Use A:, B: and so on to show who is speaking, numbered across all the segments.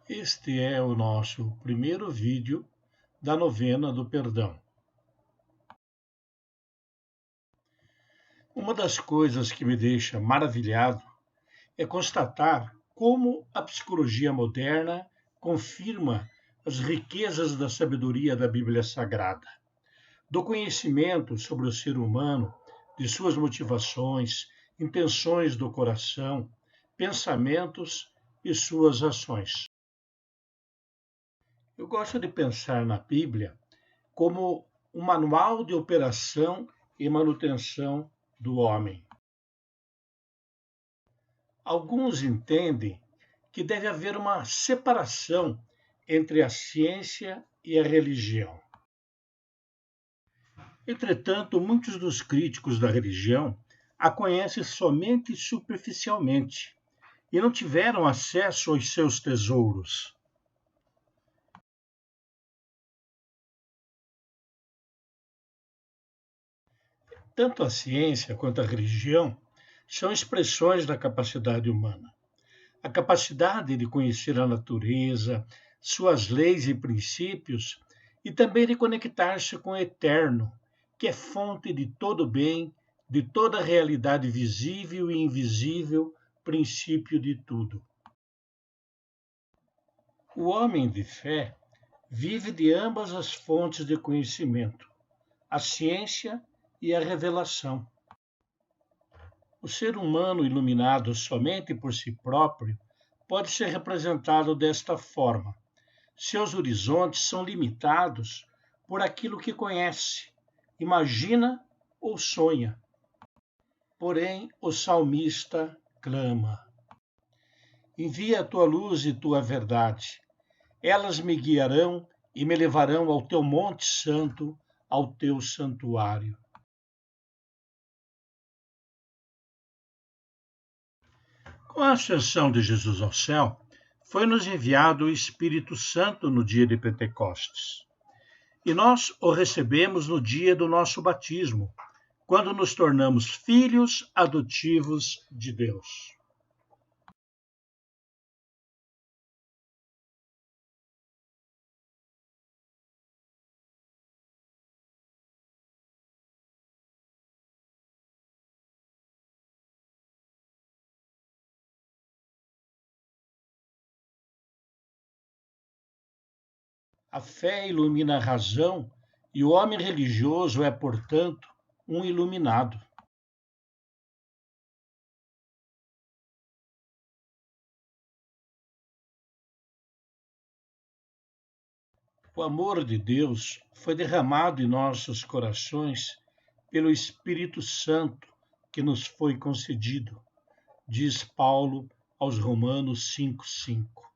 A: Este é o nosso primeiro vídeo da novena do perdão. Uma das coisas que me deixa maravilhado é constatar como a psicologia moderna confirma as riquezas da sabedoria da Bíblia Sagrada, do conhecimento sobre o ser humano, de suas motivações, intenções do coração, pensamentos e suas ações. Eu gosto de pensar na Bíblia como um manual de operação e manutenção do homem. Alguns entendem que deve haver uma separação entre a ciência e a religião. Entretanto, muitos dos críticos da religião a conhecem somente superficialmente e não tiveram acesso aos seus tesouros. Tanto a ciência quanto a religião são expressões da capacidade humana. A capacidade de conhecer a natureza, suas leis e princípios, e também de conectar-se com o eterno, que é fonte de todo bem, de toda realidade visível e invisível, princípio de tudo. O homem de fé vive de ambas as fontes de conhecimento, a ciência e a revelação. O ser humano iluminado somente por si próprio pode ser representado desta forma. Seus horizontes são limitados por aquilo que conhece, imagina ou sonha. Porém, o salmista clama: envia a tua luz e tua verdade. Elas me guiarão e me levarão ao teu monte santo, ao teu santuário. Com a ascensão de Jesus ao céu, foi-nos enviado o Espírito Santo no dia de Pentecostes. E nós o recebemos no dia do nosso batismo, quando nos tornamos filhos adotivos de Deus. A fé ilumina a razão e o homem religioso é, portanto, um iluminado. O amor de Deus foi derramado em nossos corações pelo Espírito Santo que nos foi concedido, diz Paulo aos Romanos 5:5.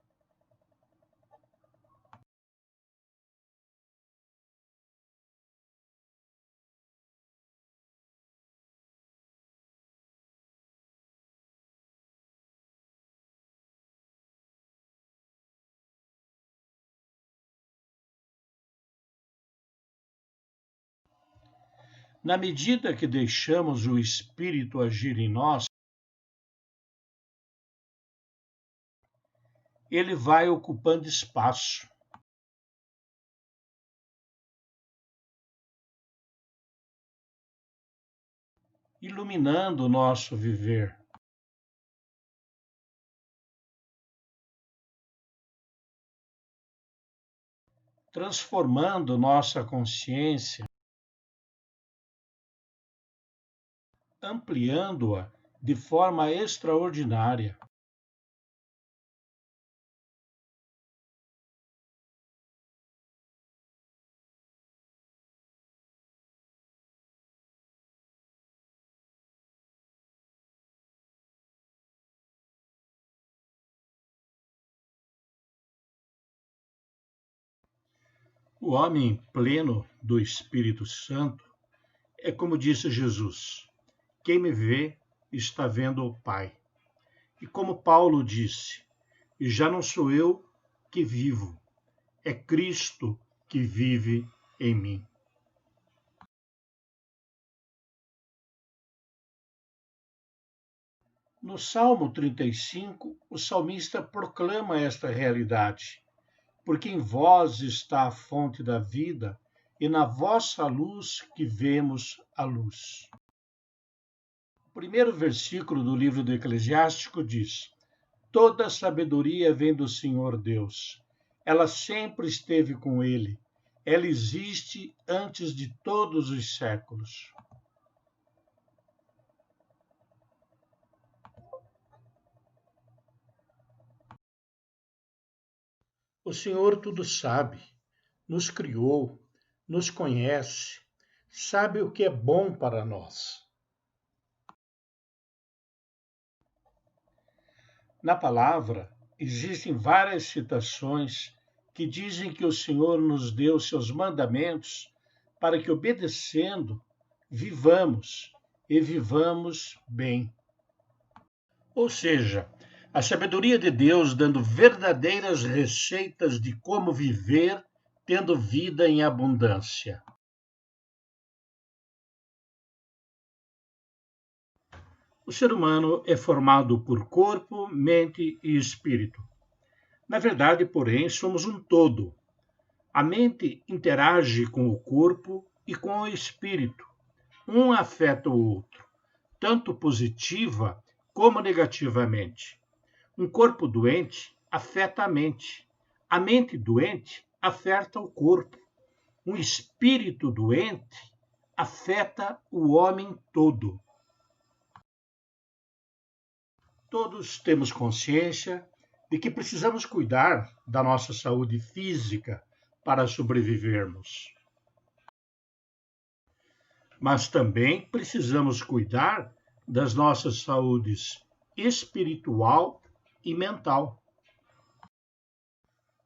A: Na medida que deixamos o Espírito agir em nós, ele vai ocupando espaço, iluminando o nosso viver, transformando nossa consciência, ampliando-a de forma extraordinária. O homem pleno do Espírito Santo é como disse Jesus: quem me vê está vendo o Pai. E como Paulo disse: e já não sou eu que vivo, é Cristo que vive em mim. No Salmo 35, o salmista proclama esta realidade: porque em vós está a fonte da vida, e na vossa luz que vemos a luz. O primeiro versículo do livro do Eclesiástico diz: toda sabedoria vem do Senhor Deus. Ela sempre esteve com ele. Ela existe antes de todos os séculos. O Senhor tudo sabe, nos criou, nos conhece, sabe o que é bom para nós. Na palavra, existem várias citações que dizem que o Senhor nos deu seus mandamentos para que, obedecendo, vivamos e vivamos bem. Ou seja, a sabedoria de Deus dando verdadeiras receitas de como viver, tendo vida em abundância. O ser humano é formado por corpo, mente e espírito. Na verdade, porém, somos um todo. A mente interage com o corpo e com o espírito. Um afeta o outro, tanto positiva como negativamente. Um corpo doente afeta a mente. A mente doente afeta o corpo. Um espírito doente afeta o homem todo. Todos temos consciência de que precisamos cuidar da nossa saúde física para sobrevivermos. Mas também precisamos cuidar das nossas saúdes espiritual e mental.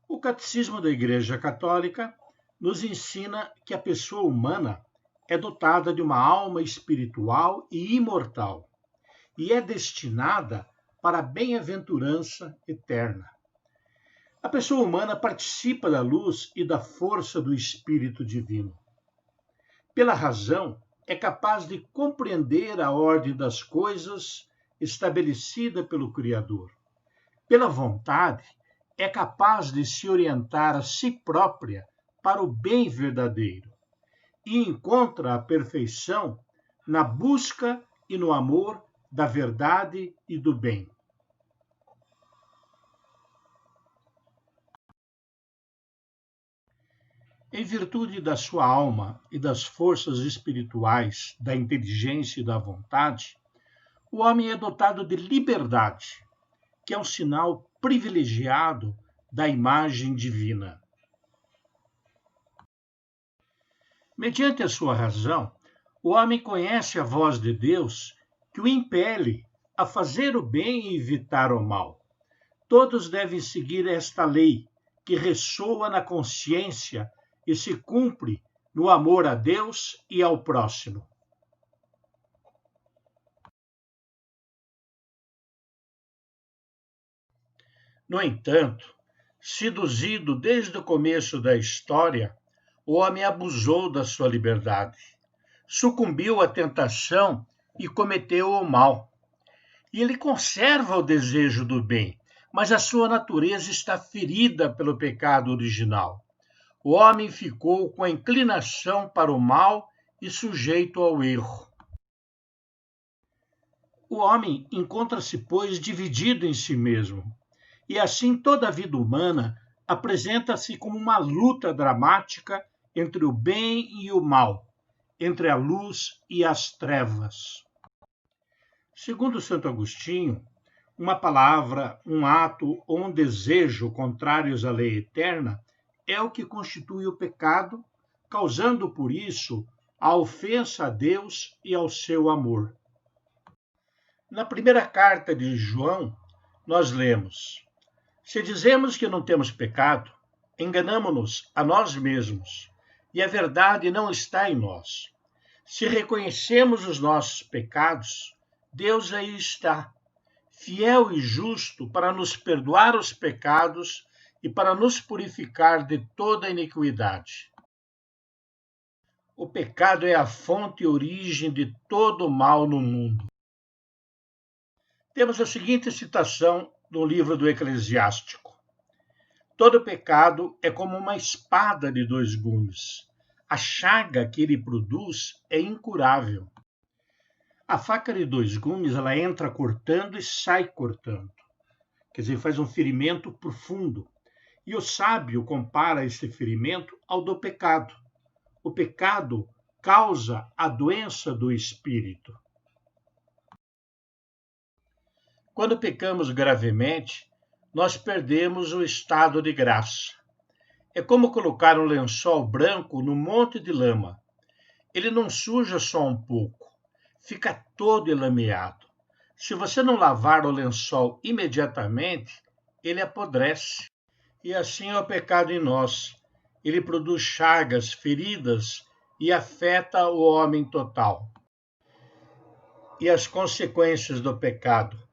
A: O Catecismo da Igreja Católica nos ensina que a pessoa humana é dotada de uma alma espiritual e imortal e é destinada para a bem-aventurança eterna. A pessoa humana participa da luz e da força do Espírito Divino. Pela razão, é capaz de compreender a ordem das coisas estabelecida pelo Criador. Pela vontade, é capaz de se orientar a si própria para o bem verdadeiro e encontra a perfeição na busca e no amor da verdade e do bem. Em virtude da sua alma e das forças espirituais, da inteligência e da vontade, o homem é dotado de liberdade, que é um sinal privilegiado da imagem divina. Mediante a sua razão, o homem conhece a voz de Deus que o impele a fazer o bem e evitar o mal. Todos devem seguir esta lei, que ressoa na consciência e se cumpre no amor a Deus e ao próximo. No entanto, seduzido desde o começo da história, o homem abusou da sua liberdade, sucumbiu à tentação e cometeu o mal. E ele conserva o desejo do bem, mas a sua natureza está ferida pelo pecado original. O homem ficou com a inclinação para o mal e sujeito ao erro. O homem encontra-se, pois, dividido em si mesmo. E assim toda a vida humana apresenta-se como uma luta dramática entre o bem e o mal, entre a luz e as trevas. Segundo Santo Agostinho, uma palavra, um ato ou um desejo contrários à lei eterna é o que constitui o pecado, causando por isso a ofensa a Deus e ao seu amor. Na primeira carta de João, nós lemos: se dizemos que não temos pecado, enganamo-nos a nós mesmos, e a verdade não está em nós. Se reconhecemos os nossos pecados, Deus aí está, fiel e justo para nos perdoar os pecados e para nos purificar de toda iniquidade. O pecado é a fonte e origem de todo o mal no mundo. Temos a seguinte citação do livro do Eclesiástico: todo pecado é como uma espada de dois gumes. A chaga que ele produz é incurável. A faca de dois gumes, ela entra cortando e sai cortando. Quer dizer, faz um ferimento profundo. E o sábio compara esse ferimento ao do pecado. O pecado causa a doença do espírito. Quando pecamos gravemente, nós perdemos o estado de graça. É como colocar um lençol branco num monte de lama. Ele não suja só um pouco, fica todo elameado. Se você não lavar o lençol imediatamente, ele apodrece. E assim é o pecado em nós. Ele produz chagas, feridas e afeta o homem total. E as consequências do pecado?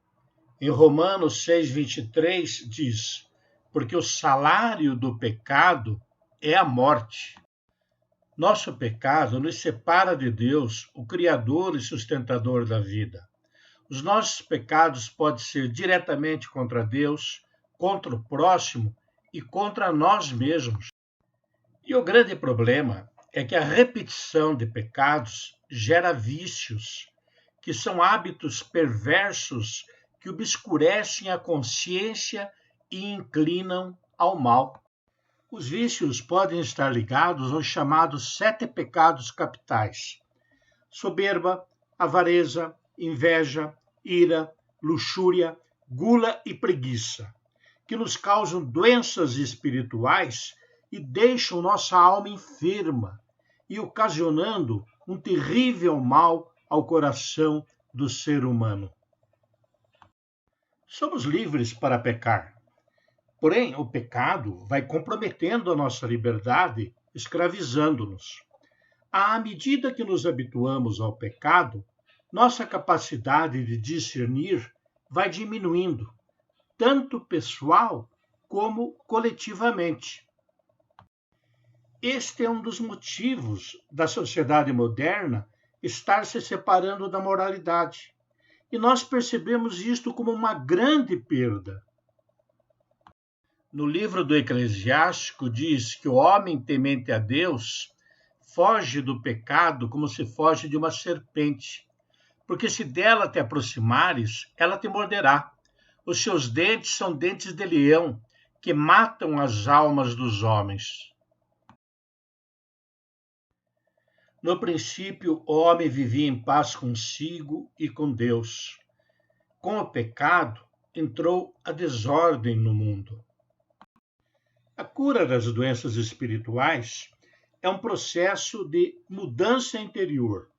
A: Em Romanos 6:23 diz: porque o salário do pecado é a morte. Nosso pecado nos separa de Deus, o Criador e sustentador da vida. Os nossos pecados podem ser diretamente contra Deus, contra o próximo e contra nós mesmos. E o grande problema é que a repetição de pecados gera vícios, que são hábitos perversos que obscurecem a consciência e inclinam ao mal. Os vícios podem estar ligados aos chamados 7 pecados capitais: soberba, avareza, inveja, ira, luxúria, gula e preguiça, que nos causam doenças espirituais e deixam nossa alma enferma e ocasionando um terrível mal ao coração do ser humano. Somos livres para pecar. Porém, o pecado vai comprometendo a nossa liberdade, escravizando-nos. À medida que nos habituamos ao pecado, nossa capacidade de discernir vai diminuindo, tanto pessoal como coletivamente. Este é um dos motivos da sociedade moderna estar se separando da moralidade. E nós percebemos isto como uma grande perda. No livro do Eclesiástico diz que o homem temente a Deus foge do pecado como se foge de uma serpente, porque se dela te aproximares, ela te morderá. Os seus dentes são dentes de leão, que matam as almas dos homens. No princípio, o homem vivia em paz consigo e com Deus. Com o pecado, entrou a desordem no mundo. A cura das doenças espirituais é um processo de mudança interior,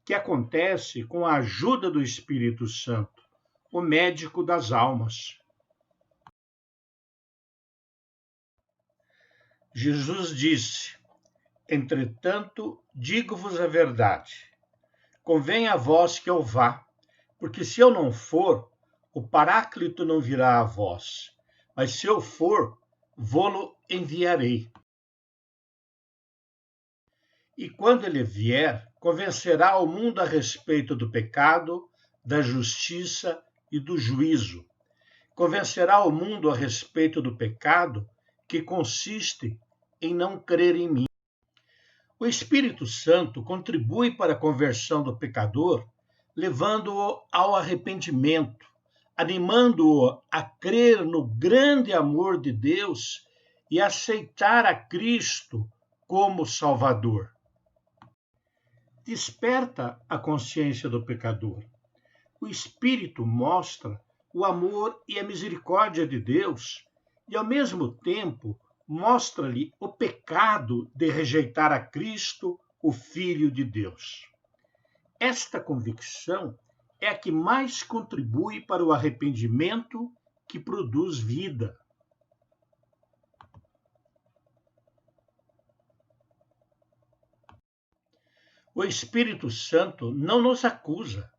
A: que acontece com a ajuda do Espírito Santo, o médico das almas. Jesus disse: entretanto, digo-vos a verdade. Convém a vós que eu vá, porque se eu não for, o Paráclito não virá a vós. Mas se eu for, vô-lo enviarei. E quando ele vier, convencerá o mundo a respeito do pecado, da justiça e do juízo. Convencerá o mundo a respeito do pecado, que consiste em não crer em mim. O Espírito Santo contribui para a conversão do pecador, levando-o ao arrependimento, animando-o a crer no grande amor de Deus e aceitar a Cristo como Salvador. Desperta a consciência do pecador. O Espírito mostra o amor e a misericórdia de Deus e, ao mesmo tempo, mostra-lhe o pecado de rejeitar a Cristo, o Filho de Deus. Esta convicção é a que mais contribui para o arrependimento que produz vida. O Espírito Santo não nos acusa,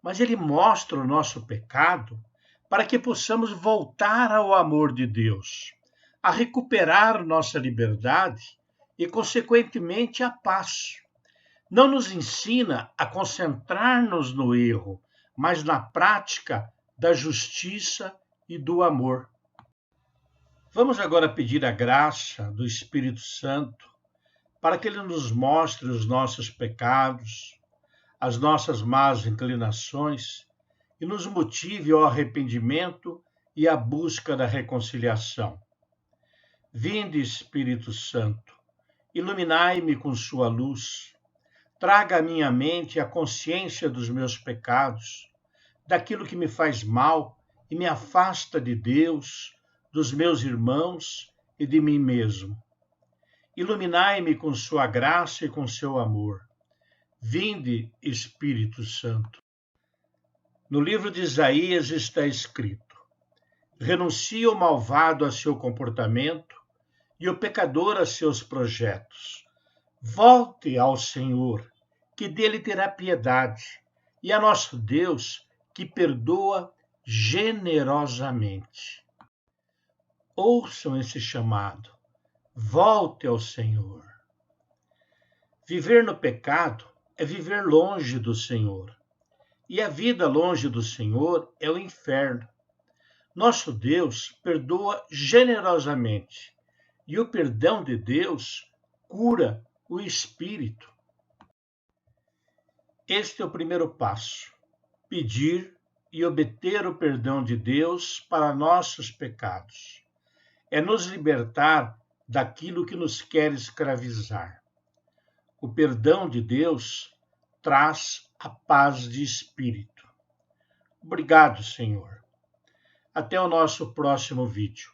A: mas ele mostra o nosso pecado para que possamos voltar ao amor de Deus, a recuperar nossa liberdade e, consequentemente, a paz. Não nos ensina a concentrar-nos no erro, mas na prática da justiça e do amor. Vamos agora pedir a graça do Espírito Santo para que ele nos mostre os nossos pecados, as nossas más inclinações e nos motive ao arrependimento e à busca da reconciliação. Vinde, Espírito Santo, iluminai-me com sua luz, traga à minha mente a consciência dos meus pecados, daquilo que me faz mal e me afasta de Deus, dos meus irmãos e de mim mesmo. Iluminai-me com sua graça e com seu amor. Vinde, Espírito Santo. No livro de Isaías está escrito: renuncia o malvado a seu comportamento e o pecador a seus projetos. Volte ao Senhor, que dele terá piedade, e a nosso Deus, que perdoa generosamente. Ouçam esse chamado. Volte ao Senhor. Viver no pecado é viver longe do Senhor. E a vida longe do Senhor é o inferno. Nosso Deus perdoa generosamente. E o perdão de Deus cura o espírito. Este é o primeiro passo: pedir e obter o perdão de Deus para nossos pecados. É nos libertar daquilo que nos quer escravizar. O perdão de Deus traz a paz de espírito. Obrigado, Senhor. Até o nosso próximo vídeo.